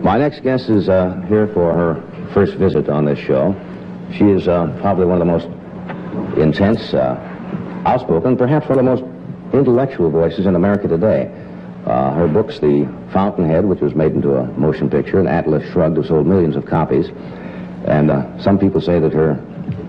My next guest is here for her first visit on this show. She is probably one of the most intense, outspoken, perhaps one of the most intellectual voices in America today. Her books, The Fountainhead, which was made into a motion picture, and Atlas Shrugged, have sold millions of copies. And some people say that her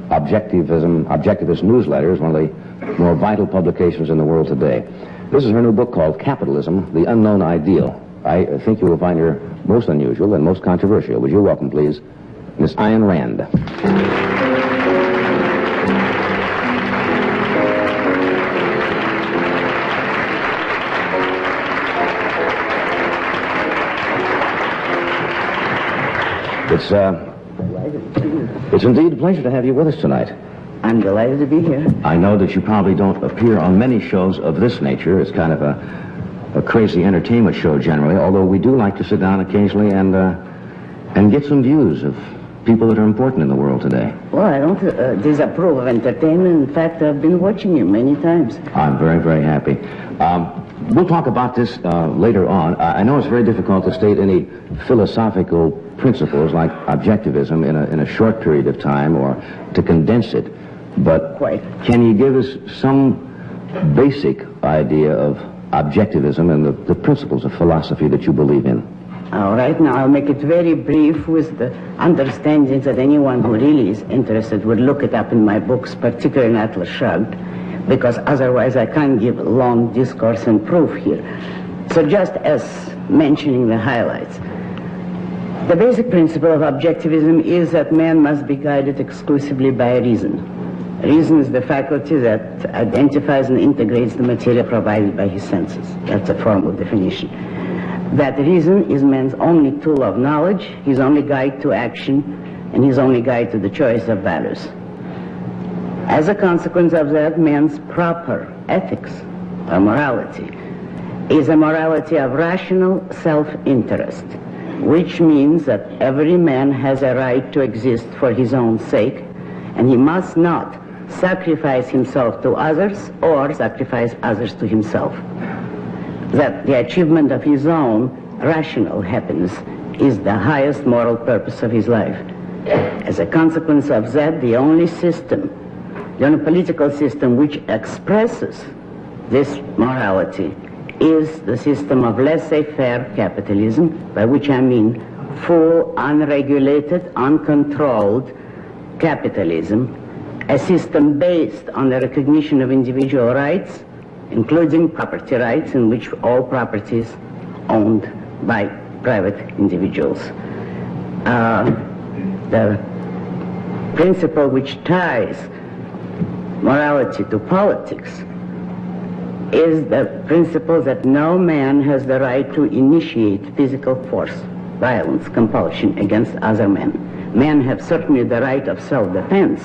objectivist newsletter is one of the more vital publications in the world today. This is her new book called Capitalism, The Unknown Ideal. I think you will find her most unusual and most controversial. Would you welcome, please, Miss Ayn Rand. It's indeed a pleasure to have you with us tonight. I'm delighted to be here. I know that you probably don't appear on many shows of this nature. It's kind of a crazy entertainment show generally, although we do like to sit down occasionally and get some views of people that are important in the world today. Well, I don't disapprove of entertainment. In fact, I've been watching you many times. I'm very, very happy. We'll talk about this later on. I know it's very difficult to state any philosophical principles like objectivism in a short period of time or to condense it. But can you give us some basic idea of objectivism and the principles of philosophy that you believe in? All right, now I'll make it very brief with the understanding that anyone who really is interested would look it up in my books, particularly in Atlas Shrugged, because otherwise I can't give long discourse and proof here. So just as mentioning the highlights, the basic principle of objectivism is that man must be guided exclusively by reason. Reason is the faculty that identifies and integrates the material provided by his senses. That's a formal definition. That reason is man's only tool of knowledge, his only guide to action, and his only guide to the choice of values. As a consequence of that, man's proper ethics, or morality, is a morality of rational self-interest, which means that every man has a right to exist for his own sake, and he must not sacrifice himself to others or sacrifice others to himself. That the achievement of his own rational happiness is the highest moral purpose of his life. As a consequence of that, the only system, the only political system which expresses this morality is the system of laissez-faire capitalism, by which I mean full, unregulated, uncontrolled capitalism, a system based on the recognition of individual rights, including property rights, in which all property is owned by private individuals. The principle which ties morality to politics is the principle that no man has the right to initiate physical force, violence, compulsion against other men. Men have certainly the right of self-defense,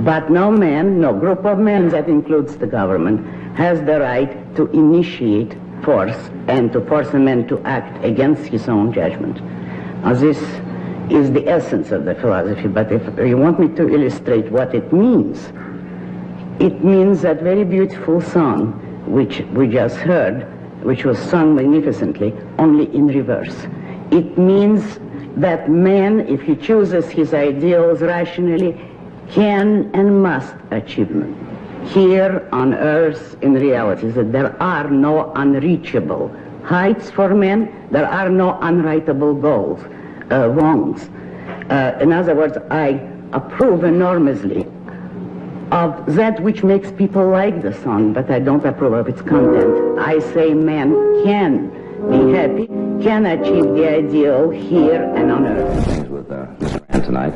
but no man, no group of men, that includes the government, has the right to initiate force and to force a man to act against his own judgment. Now, this is the essence of the philosophy, but if you want me to illustrate what it means that very beautiful song which we just heard, which was sung magnificently, only in reverse. It means that man, if he chooses his ideals rationally, can and must achieve them. Here on earth, in reality, that there are no unreachable heights for men, there are no unwritable goals, wrongs. In other words, I approve enormously of that which makes people like the song, but I don't approve of its content. I say man can be happy, can achieve the ideal here and on earth. Things with Mr. Rand tonight.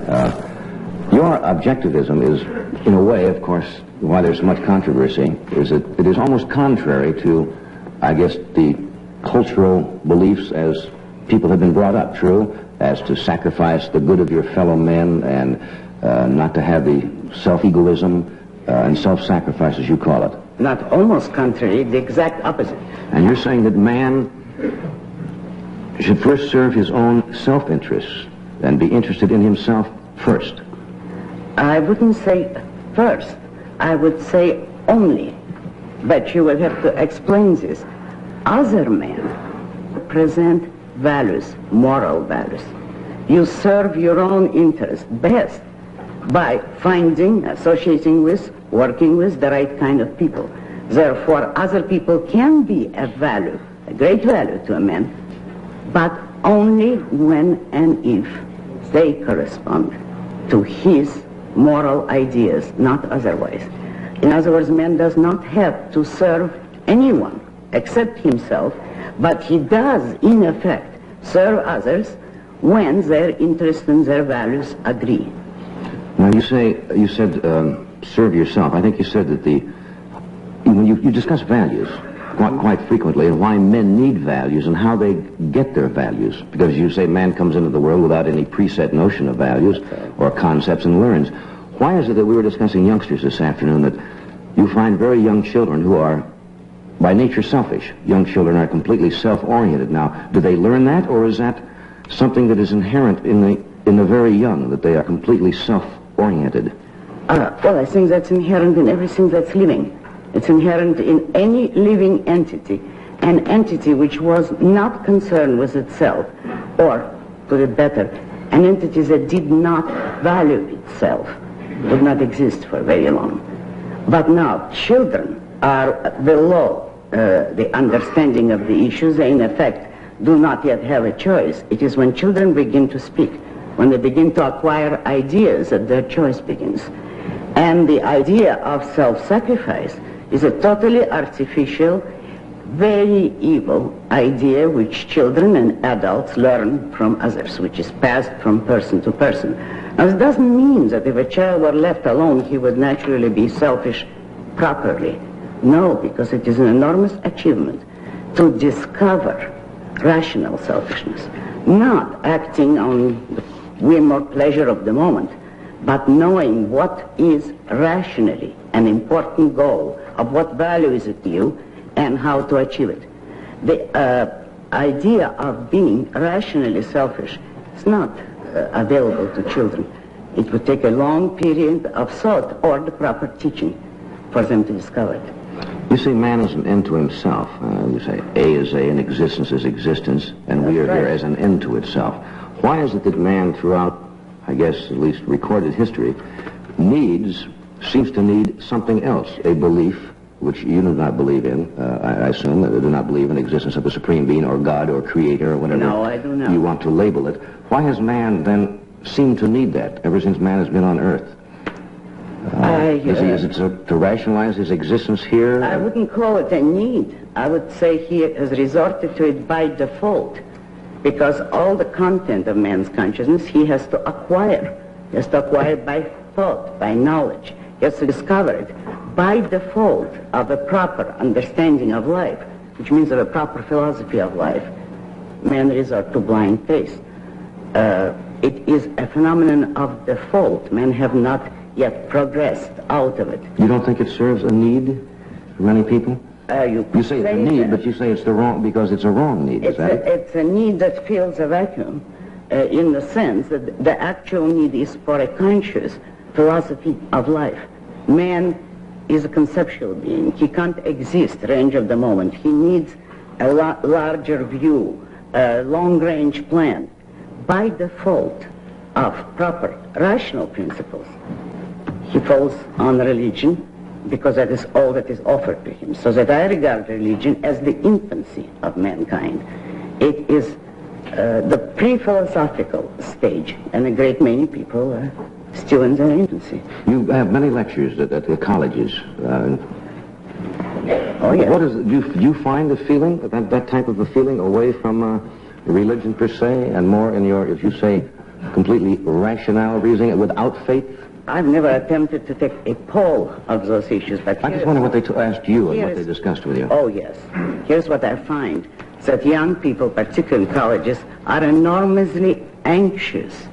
Your objectivism is, in a way, of course, why there's so much controversy, is that it is almost contrary to, I guess, the cultural beliefs as people have been brought up, true, as to sacrifice the good of your fellow men and not to have the self-egoism and self-sacrifice, as you call it. Not almost contrary, the exact opposite. And you're saying that man should first serve his own self-interests and be interested in himself first. I wouldn't say first. I would say only. But you will have to explain this. Other men present values, moral values. You serve your own interest best by finding, associating with, working with the right kind of people. Therefore, other people can be a value, a great value to a man, but only when and if they correspond to his moral ideas, not otherwise. In other words, man does not have to serve anyone except himself, but he does, in effect, serve others when their interests and their values agree. Now you said serve yourself. I think you said that when you discuss values quite frequently and why men need values and how they get their values, because you say man comes into the world without any preset notion of values or concepts and learns. Why is it that we were discussing youngsters this afternoon that you find very young children who are by nature selfish? Young children are completely self-oriented. Now, do they learn that, or is that something that is inherent in the very young, that they are completely self-oriented? Well, I think that's inherent in everything that's living. It's inherent in any living entity, an entity which was not concerned with itself, or, put it better, an entity that did not value itself, would not exist for very long. But now, children are below the understanding of the issues. They, in effect, do not yet have a choice. It is when children begin to speak, when they begin to acquire ideas, that their choice begins. And the idea of self-sacrifice is a totally artificial, very evil idea which children and adults learn from others, which is passed from person to person. Now, it doesn't mean that if a child were left alone, he would naturally be selfish properly. No, because it is an enormous achievement to discover rational selfishness, not acting on the whim or pleasure of the moment, but knowing what is rationally an important goal, of what value is it to you, and how to achieve it. The idea of being rationally selfish is not available to children. It would take a long period of thought or the proper teaching for them to discover it. You say man is an end to himself. You say A is A and existence is existence, and we are here as an end to itself. Why is it that man throughout, I guess, at least recorded history, seems to need something else, a belief, which you do not believe in, I assume, that do not believe in the existence of a supreme being or God or creator or whatever no, I do not. You want to label it. Why has man then seemed to need that ever since man has been on earth? Is it to rationalize his existence here? I wouldn't call it a need. I would say he has resorted to it by default, because all the content of man's consciousness he has to acquire. He has to acquire it by thought, by knowledge. He has to discover it by default of a proper understanding of life, which means of a proper philosophy of life. Men resort to blind faith. It is a phenomenon of default. Men have not yet progressed out of it. You don't think it serves a need for many people? You say it's a need, but you say it's the wrong, because it's a wrong need. It's a need that fills a vacuum, in the sense that the actual need is for a conscious philosophy of life. Man is a conceptual being. He can't exist range of the moment. He needs a larger view, a long-range plan. By default of proper rational principles, he falls on religion, because that is all that is offered to him. So that I regard religion as the infancy of mankind. It is the pre-philosophical stage, and a great many people are still in their infancy. You have many lectures at the colleges. Oh, yes. Do you find the feeling, that type of a feeling, away from religion per se, and more in your, if you say, completely rational reasoning, without faith? I've never attempted to take a poll of those issues, but I just wonder what they asked you and what they discussed with you. Oh, yes. Here's what I find, that young people, particularly in colleges, are enormously anxious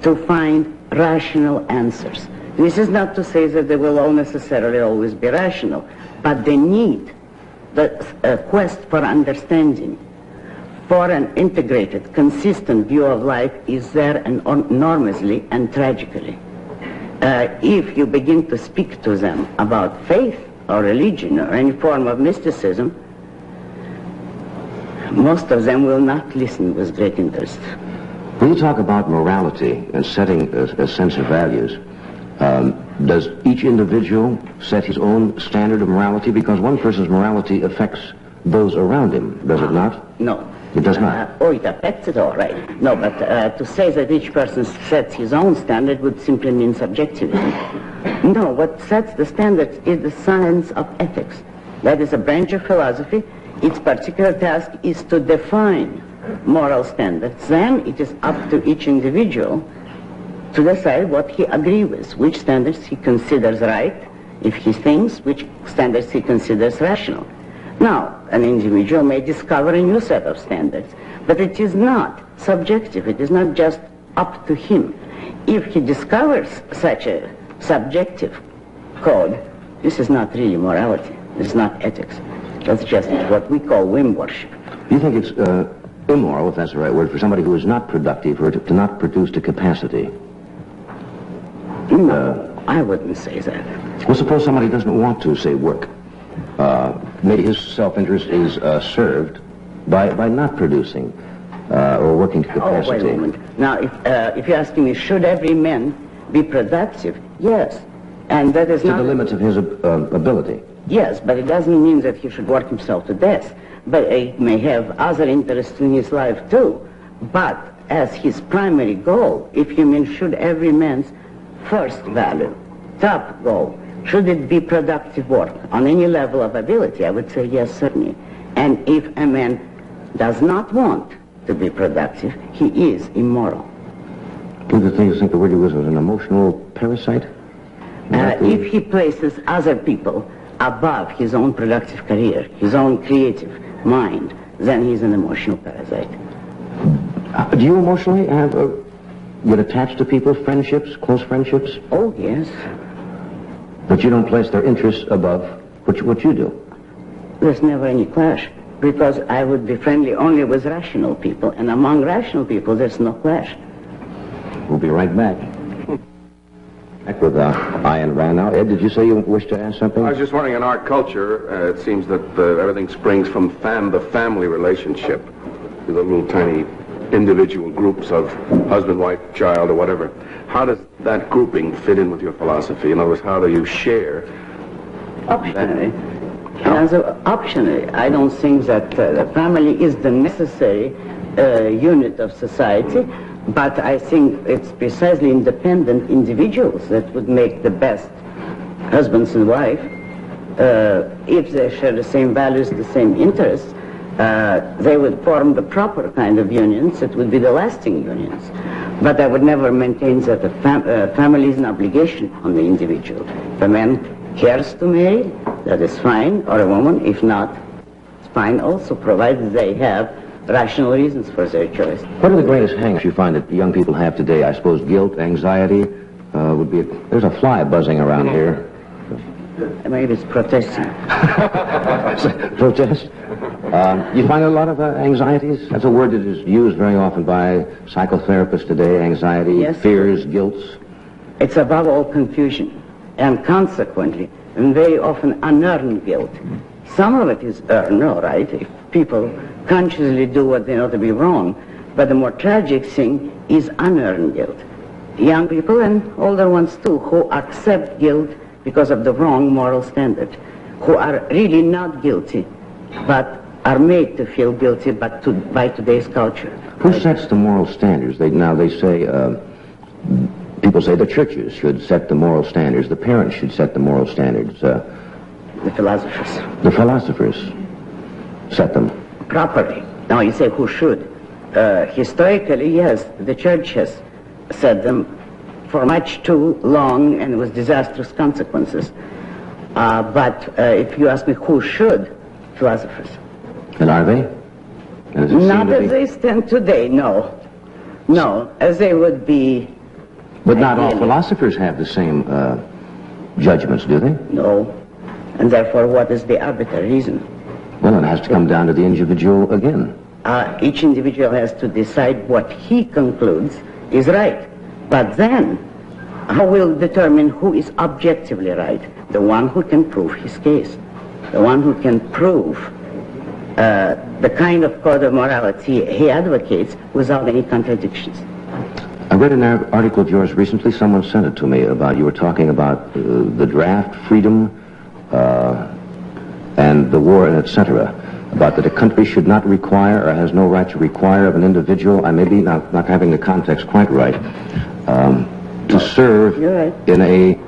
to find rational answers. This is not to say that they will all necessarily always be rational, but they need the quest for understanding, for an integrated, consistent view of life is there enormously and tragically. If you begin to speak to them about faith or religion or any form of mysticism, Most of them will not listen with great interest. When you talk about morality and setting a sense of values, does each individual set his own standard of morality? Because one person's morality affects those around him, does it not? No. It does not. It affects it all right. No, but to say that each person sets his own standard would simply mean subjectivism. No, what sets the standards is the science of ethics. That is a branch of philosophy. Its particular task is to define moral standards. Then it is up to each individual to decide what he agrees with, which standards he considers right, if he thinks, which standards he considers rational. Now, an individual may discover a new set of standards, but it is not subjective. It is not just up to him. If he discovers such a subjective code, this is not really morality. This is not ethics. That's just what we call whim worship. Do you think it's immoral, if that's the right word, for somebody who is not productive or to not produce to capacity? No, I wouldn't say that. Well, suppose somebody doesn't want to, say, work. Maybe his self-interest is served by not producing or working to capacity. Oh, wait a moment. Now, if you're asking me, should every man be productive? Yes. And that is not... To the limits of his ability. Yes, but it doesn't mean that he should work himself to death. But he may have other interests in his life, too. But as his primary goal, if you mean should every man's first value, top goal, should it be productive work on any level of ability? I would say yes, certainly. And if a man does not want to be productive, he is immoral. Do the things think the word you was an emotional parasite? If he places other people above his own productive career, his own creative mind, then he's an emotional parasite. Do you emotionally get attached to people, friendships, close friendships? Oh, yes. But you don't place their interests above what you do? There's never any clash, because I would be friendly only with rational people, and among rational people there's no clash. We'll be right back. Back with Ayn Rand now. Ed, did you say you wished to ask something? I was just wondering, in our culture, it seems that everything springs from the family relationship, the little tiny individual groups of husband, wife, child, or whatever. How does that grouping fit in with your philosophy? In other words, how do you share? Optionally. Optionally, I don't think that the family is the necessary unit of society, but I think it's precisely independent individuals that would make the best husbands and wife if they share the same values, the same interests. They would form the proper kind of unions that would be the lasting unions. But I would never maintain that a family is an obligation on the individual. If a man cares to marry, that is fine, or a woman. If not, it's fine also, provided they have rational reasons for their choice. What are the greatest hang-ups you find that young people have today? I suppose guilt, anxiety would be... There's a fly buzzing around here. Maybe it's protesting. Protest? You find a lot of anxieties? That's a word that is used very often by psychotherapists today, anxiety, yes, fears, guilt. It's above all confusion, and consequently, and very often unearned guilt. Some of it is earned, all right, if people consciously do what they know to be wrong, but the more tragic thing is unearned guilt. Young people, and older ones too, who accept guilt because of the wrong moral standard, who are really not guilty, but are made to feel guilty by today's culture. Who sets the moral standards? They say, people say the churches should set the moral standards, the parents should set the moral standards. The philosophers. The philosophers set them. Properly. Now you say who should? Historically, yes, the church has set them for much too long and with disastrous consequences. But if you ask me who should, philosophers. And are they? Not as they stand today, no. No, as they would be... But not all philosophers have the same judgments, do they? No. And therefore, what is the arbitrary reason? Well, it has to come down to the individual again. Each individual has to decide what he concludes is right. But then, how will determine who is objectively right? The one who can prove his case. The one who can prove the kind of code of morality he advocates without any contradictions. I read an article of yours recently. Someone sent it to me about, you were talking about the draft, freedom, and the war, and etc. About that a country should not require or has no right to require of an individual, I may be not having the context quite right, to serve in a...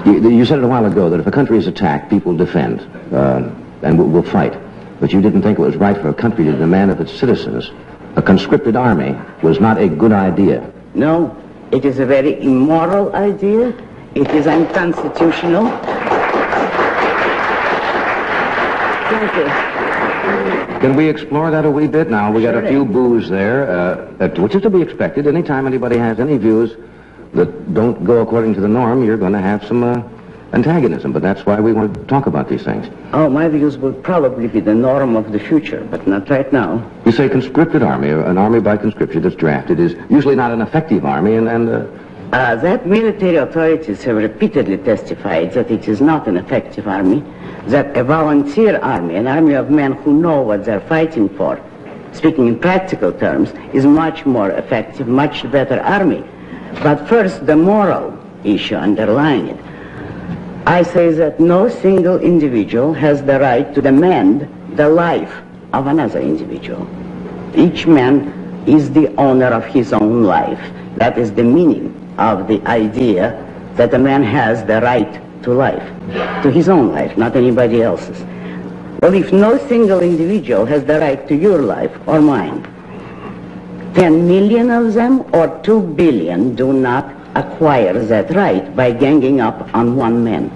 You said it a while ago that if a country is attacked, people defend and will fight. But you didn't think it was right for a country to demand of its citizens a conscripted army was not a good idea. No, it is a very immoral idea. It is unconstitutional. Thank you. Can we explore that a wee bit now? We got a few boos there, which is to be expected. Anytime anybody has any views that don't go according to the norm, you're going to have some antagonism. But that's why we want to talk about these things. Oh, my views will probably be the norm of the future, but not right now. You say conscripted army, an army by conscription that's drafted is usually not an effective army, that military authorities have repeatedly testified that it is not an effective army, that a volunteer army, an army of men who know what they're fighting for, speaking in practical terms, is much more effective, much better army. But first, the moral issue underlying it. I say that no single individual has the right to demand the life of another individual. Each man is the owner of his own life. That is the meaning of the idea that a man has the right to life, to his own life, not anybody else's. Well, if no single individual has the right to your life or mine, 10 million of them or 2 billion do not acquire that right by ganging up on one man.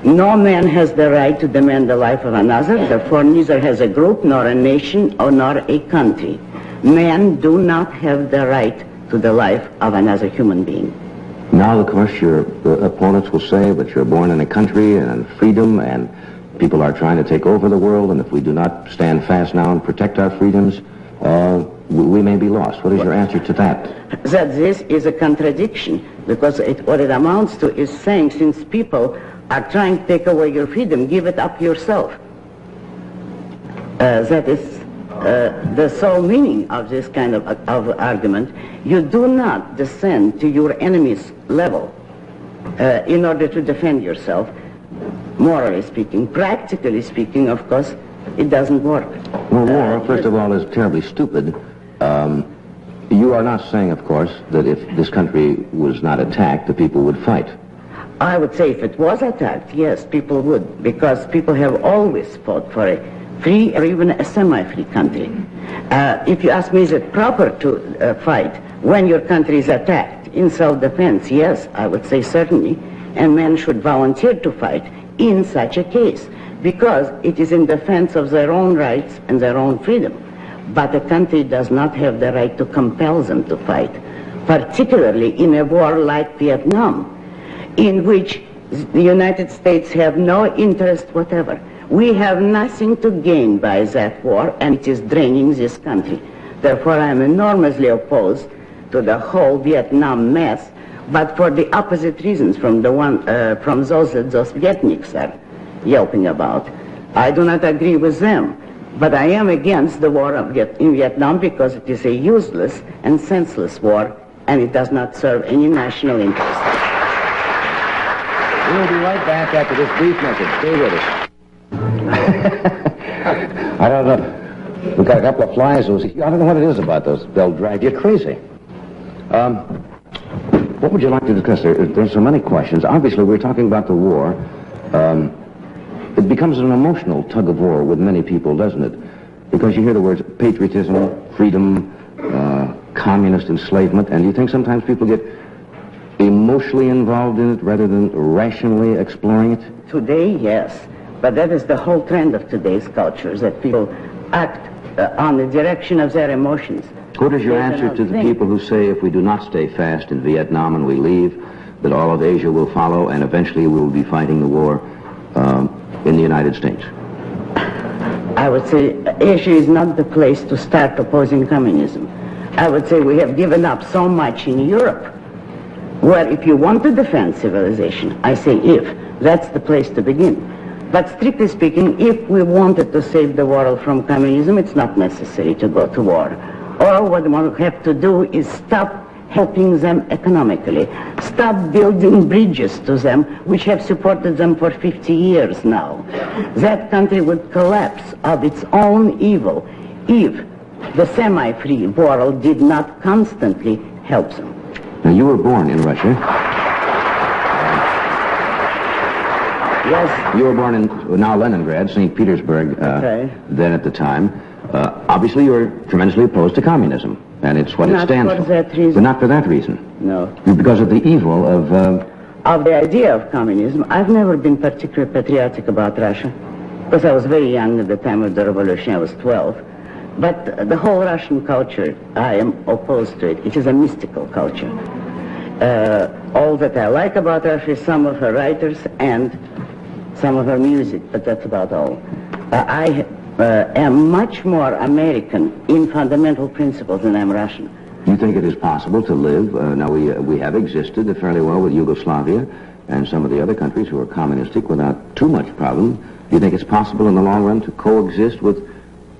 No man has the right to demand the life of another, therefore neither has a group, nor a nation, or nor a country. Men do not have the right to the life of another human being. Now, of course, your opponents will say, but you're born in a country and in freedom, and people are trying to take over the world, and if we do not stand fast now and protect our freedoms, we may be lost. What is your answer to that? That this is a contradiction, because what it amounts to is saying, since people are trying to take away your freedom, give it up yourself. That is the sole meaning of this kind of argument. You do not descend to your enemy's level in order to defend yourself, morally speaking. Practically speaking, of course, it doesn't work. Well, war, first of all, is terribly stupid. You are not saying, of course, that if this country was not attacked, the people would fight. I would say if it was attacked, yes, people would, because people have always fought for a free or even a semi-free country. If you ask me, is it proper to fight when your country is attacked in self-defense? Yes, I would say certainly, and men should volunteer to fight in such a case, because it is in defense of their own rights and their own freedom. But a country does not have the right to compel them to fight, particularly in a war like Vietnam, in which the United States have no interest whatever. We have nothing to gain by that war, and it is draining this country. Therefore, I am enormously opposed to the whole Vietnam mess, but for the opposite reasons from those that those Vietniks are yelping about. I do not agree with them, but I am against the war in Vietnam because it is a useless and senseless war, and it does not serve any national interest. We'll be right back after this brief message. Stay with us. I don't know. We've got a couple of flies. I don't know what it is about those. They'll drive you crazy. What would you like to discuss? There's so many questions. Obviously, we're talking about the war. It becomes an emotional tug of war with many people, doesn't it? Because you hear the words patriotism, freedom, communist enslavement, and you think sometimes people get emotionally involved in it rather than rationally exploring it? Today, yes. But that is the whole trend of today's culture, is that people act on the direction of their emotions. What is your answer to the people who say if we do not stay fast in Vietnam and we leave, that all of Asia will follow and eventually we will be fighting the war in the United States? I would say Asia is not the place to start opposing communism. I would say we have given up so much in Europe, where if you want to defend civilization, I say if, that's the place to begin. But strictly speaking, if we wanted to save the world from communism, it's not necessary to go to war. All what we have to do is stop helping them economically, stop building bridges to them, which have supported them for 50 years now. That country would collapse of its own evil if the semi-free world did not constantly help them. Now, you were born in Russia. Yes. You were born in now Leningrad, St. Petersburg, then at the time. Obviously, you were tremendously opposed to communism, and it's what it stands for. Not for that reason. But not for that reason. No. Because of the evil of the idea of communism. I've never been particularly patriotic about Russia, because I was very young at the time of the revolution. I was 12. But the whole Russian culture, I am opposed to it. It is a mystical culture. All that I like about Russia is some of her writers and some of her music, but that's about all. I am much more American in fundamental principles than I'm Russian. Do you think it is possible to live, now we have existed fairly well with Yugoslavia and some of the other countries who are communistic without too much problem. Do you think it's possible in the long run to coexist with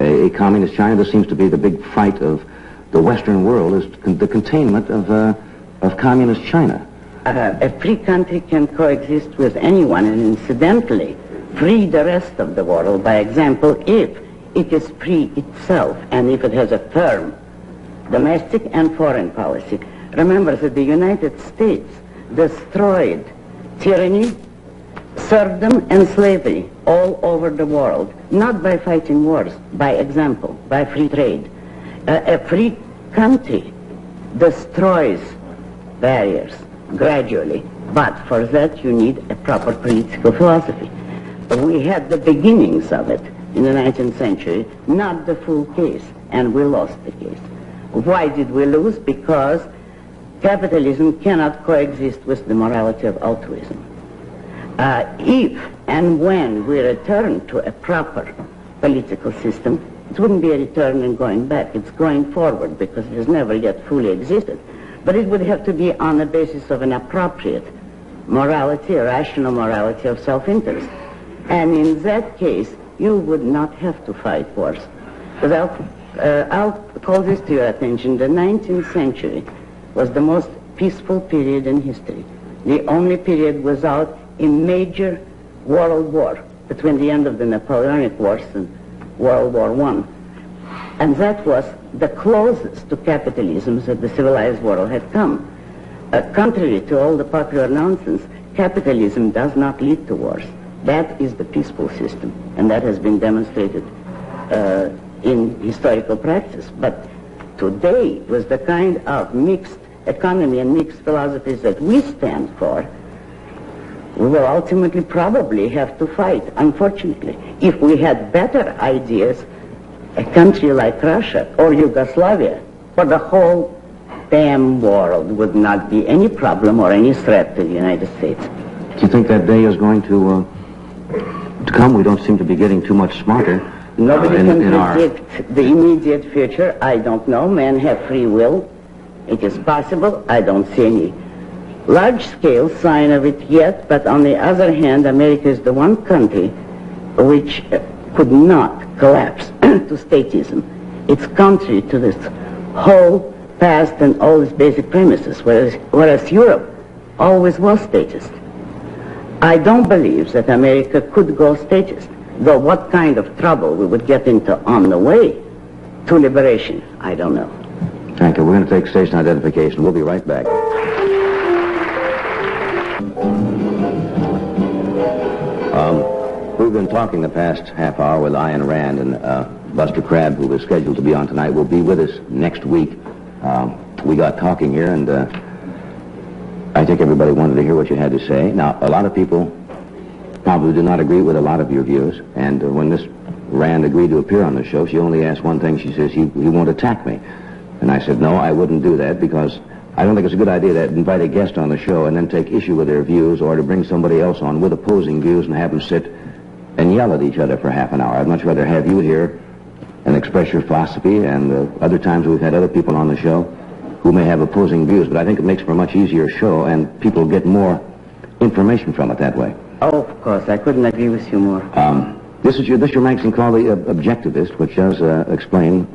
a communist China? This seems to be the big fight of the Western world, is the containment of communist China. A free country can coexist with anyone and incidentally free the rest of the world. By example, if it is free itself and if it has a firm domestic and foreign policy. Remember that the United States destroyed tyranny, serfdom, and slavery all over the world, not by fighting wars, by example, by free trade. A free country destroys barriers gradually, but for that you need a proper political philosophy. We had the beginnings of it in the 19th century, not the full case, and we lost the case. Why did we lose? Because capitalism cannot coexist with the morality of altruism. If and when we return to a proper political system, it wouldn't be a return and going back. It's going forward because it has never yet fully existed. But it would have to be on the basis of an appropriate morality, a rational morality of self-interest. And in that case, you would not have to fight wars. Because I'll call this to your attention. The 19th century was the most peaceful period in history. The only period without a major world war between the end of the Napoleonic Wars and World War I. And that was the closest to capitalism that the civilized world had come. Contrary to all the popular nonsense, capitalism does not lead to wars. That is the peaceful system, and that has been demonstrated in historical practice. But today, with the kind of mixed economy and mixed philosophies that we stand for, we will ultimately probably have to fight, unfortunately. If we had better ideas, a country like Russia or Yugoslavia, for the whole damn world would not be any problem or any threat to the United States. Do you think that day is going to come? We don't seem to be getting too much smarter. Nobody can predict the immediate future. I don't know. Men have free will. It is possible. I don't see any large-scale sign of it yet, but on the other hand, America is the one country which could not collapse to statism. It's contrary to this whole past and all its basic premises, whereas Europe always was statist. I don't believe that America could go statist, though what kind of trouble we would get into on the way to liberation, I don't know. Thank you. We're going to take station identification. We'll be right back. We've been talking the past half hour with Ayn Rand, and Buster Crabbe, who was scheduled to be on tonight, will be with us next week. We got talking here, and I think everybody wanted to hear what you had to say. Now, a lot of people probably do not agree with a lot of your views, and when Miss Rand agreed to appear on the show, she only asked one thing. She says, he won't attack me. And I said, no, I wouldn't do that, because I don't think it's a good idea to invite a guest on the show and then take issue with their views, or to bring somebody else on with opposing views and have them sit and yell at each other for half an hour. I'd much rather have you here and express your philosophy, and other times we've had other people on the show who may have opposing views, but I think it makes for a much easier show, and people get more information from it that way. Oh, of course, I couldn't agree with you more. This is your magazine called The Objectivist, which does explain,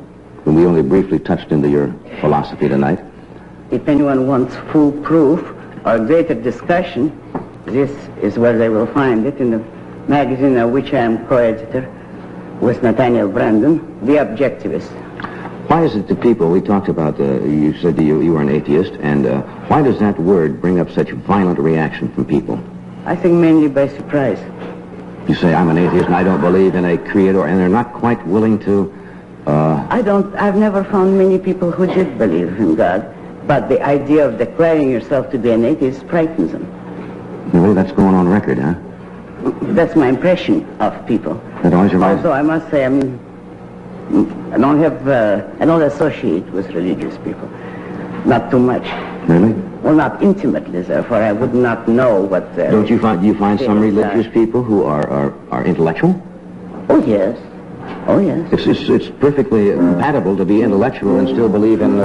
and we only briefly touched into your philosophy tonight. If anyone wants full proof or greater discussion, this is where they will find it in the magazine of which I am co-editor with Nathaniel Brandon, The Objectivist. Why is it that people, we talked about, you said you were an atheist, and why does that word bring up such violent reaction from people? I think mainly by surprise. You say, I'm an atheist and I don't believe in a creator, and they're not quite willing to... I've never found many people who did believe in God, but the idea of declaring yourself to be an atheist frightens them. Really, that's going on record, huh? That's my impression of people. That always reminds... Also, I must say, I don't associate with religious people. Not too much. Really? Well, not intimately, therefore I would not know what... Do you find some religious people who are intellectual? Oh, yes. Oh, yes. It's perfectly compatible to be intellectual and still believe in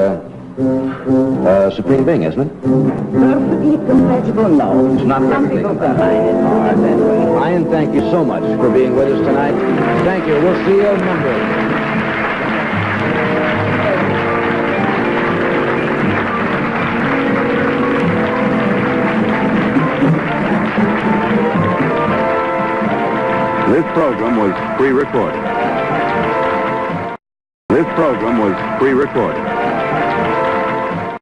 supreme being, isn't it? Perfectly compatible? No. It's not Some perfectly people compatible. combine it. Ryan, thank you so much for being with us tonight. Thank you. We'll see you on Monday. This program was pre-recorded.